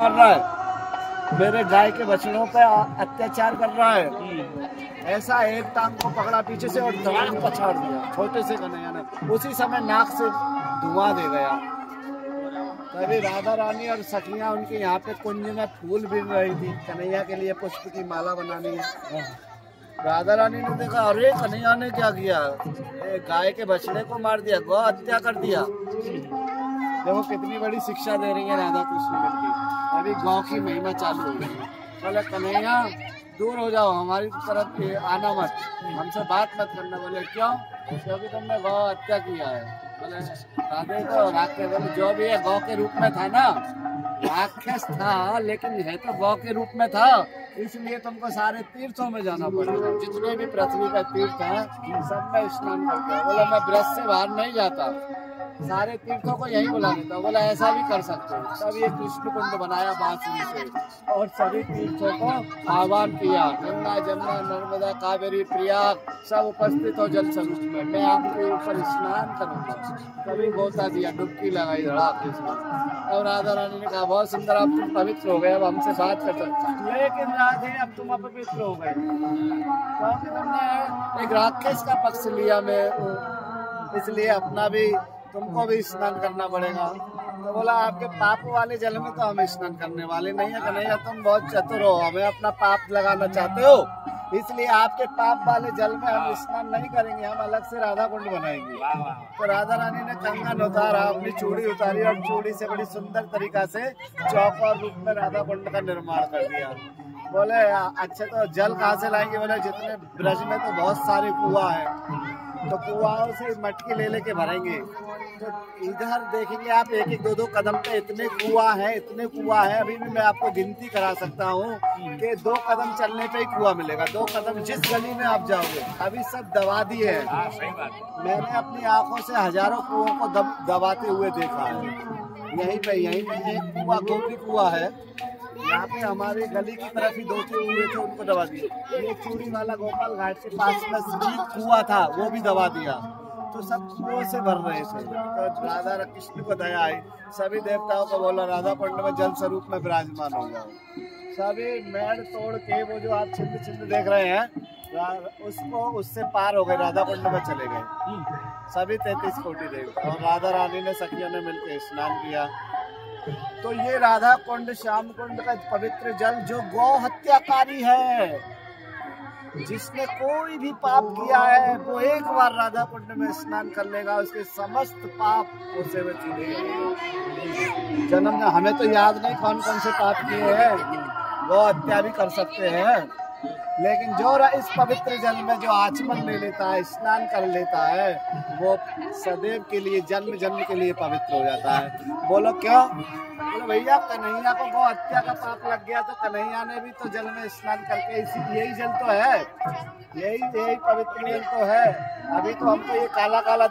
कर रहा है, मेरे गाय के बछड़ों पे अत्याचार कर रहा है। ऐसा एक टांग को पकड़ा पीछे से और धड़ाम पछाड़ दिया छोटे से कन्हैया ने। उसी समय नाक से धुआं दे गया। तभी राधा रानी और सखियां उनके यहाँ पे कुंज में फूल बिन रही थी, कन्हैया के लिए पुष्प की माला बनानी है। राधा रानी ने देखा, अरे कन्हैया ने क्या किया, गाय के बछड़े को मार दिया, गौ हत्या कर दिया। देखो कितनी बड़ी शिक्षा दे रही है राधा कृष्ण की। अभी गौ की महिमा चालू हो गई। बोले कन्हैया दूर हो जाओ, हमारी तरफ आना मत, हमसे बात मत करना। बोले क्यों? क्योंकि तुमने गौ हत्या किया है। बोले राधे को राक्षस, बोले जो भी है गौ के रूप में था ना, राक्षस था लेकिन है तो गौ के रूप में था, इसलिए तुमको सारे तीर्थों में जाना पड़ेगा। जितने भी पृथ्वी का तीर्थ है सब में स्नान करके। बोला मैं ब्रज से बाहर नहीं जाता, सारे तीर्थों को यही बुला लेता। बोला ऐसा भी कर सकते हो। तब ये कृष्ण कुंड बनाया बांसुरी से और सभी तीर्थों को आह्वान किया। गंगा जमुना नर्मदा कावेरी प्रयाग सब उपस्थित हो जल स्वरूप में, मैं आपके ऊपर स्नान करूंगा। तभी गोता दिया, डुबकी लगाई धड़ाक इसमें। और राधा रानी ने कहा बहुत सुंदर, अब तुम पवित्र हो गए, अब हमसे बात कर सकते। लेकिन राधे अब तुम अपवित्र हो गए क्योंकि तुमने एक राक्षस का पक्ष लिया। मैं इसलिए अपना भी तुमको भी स्नान करना पड़ेगा। तो बोला आपके पाप वाले जल में तो हम स्नान करने वाले नहीं है कन्हैया, तुम बहुत चतुर हो, हमें अपना पाप लगाना चाहते हो, इसलिए आपके पाप वाले जल में हम स्नान नहीं करेंगे, हम अलग से राधा कुंड बनाएंगे। तो राधा रानी ने कंगन उतारा, अपनी चूड़ी उतारी और चूड़ी से बड़ी सुंदर तरीका से चौकोर रूप में राधा कुंड का निर्माण कर दिया। बोले अच्छा तो जल कहाँ से लाएंगे? बोले जितने ब्रज में तो बहुत सारे कुआं है, तो कुआओं से मटकी ले लेके भरेंगे। तो इधर देखेंगे आप एक एक दो दो कदम पे इतने कुआं है, इतने कुआं है। अभी भी मैं आपको गिनती करा सकता हूँ कि 2 कदम चलने पे ही कुआं मिलेगा। 2 कदम जिस गली में आप जाओगे, अभी सब दबा दिए हैं। मैंने अपनी आंखों से हजारों कुओं को दबाते हुए देखा है। यहीं पे एक कुआं गोपी कुआं है, यहाँ पे हमारी गली की तरफ ही 2 कुएं थे, उनको दबा दिया। एक चूड़ी वाला गोपाल घाट के पास में कुआं था, वो भी दबा दिया। तो सब कुओं से भर रहे थे। तो राधा कृष्ण को दया आई, सभी देवताओं को बोला राधा कुंड में जल स्वरूप में विराजमान हो जाओ। सभी मेड़ तोड़ के वो जो आप छिंद छिंद देख रहे हैं उसको उससे पार हो गए, राधा कुंड में चले गए सभी 33 कोटि देवता। और राधा रानी ने सखियों ने मिलकर स्नान किया। तो ये राधा कुंड श्याम कुंड का पवित्र जल जो गौ हत्याकारी है, जिसने कोई भी पाप किया है वो एक बार राधा कुंड में स्नान कर लेगा, उसके समस्त पाप उसे में छूटेंगे। जन्म में हमें तो याद नहीं कौन कौन से पाप किए हैं, गौ हत्या भी कर सकते हैं, लेकिन जो इस पवित्र जल में जो आचमन ले लेता है, स्नान कर लेता है, वो सदैव के लिए जन्म जन्म के लिए पवित्र हो जाता है। बोलो क्यों? बोलो भैया कन्हैया को गौ हत्या का पाप लग गया, तो कन्हैया ने भी तो जल में स्नान करके यही जल तो है, यही पवित्र जल तो है। अभी तो हमको ये काला काला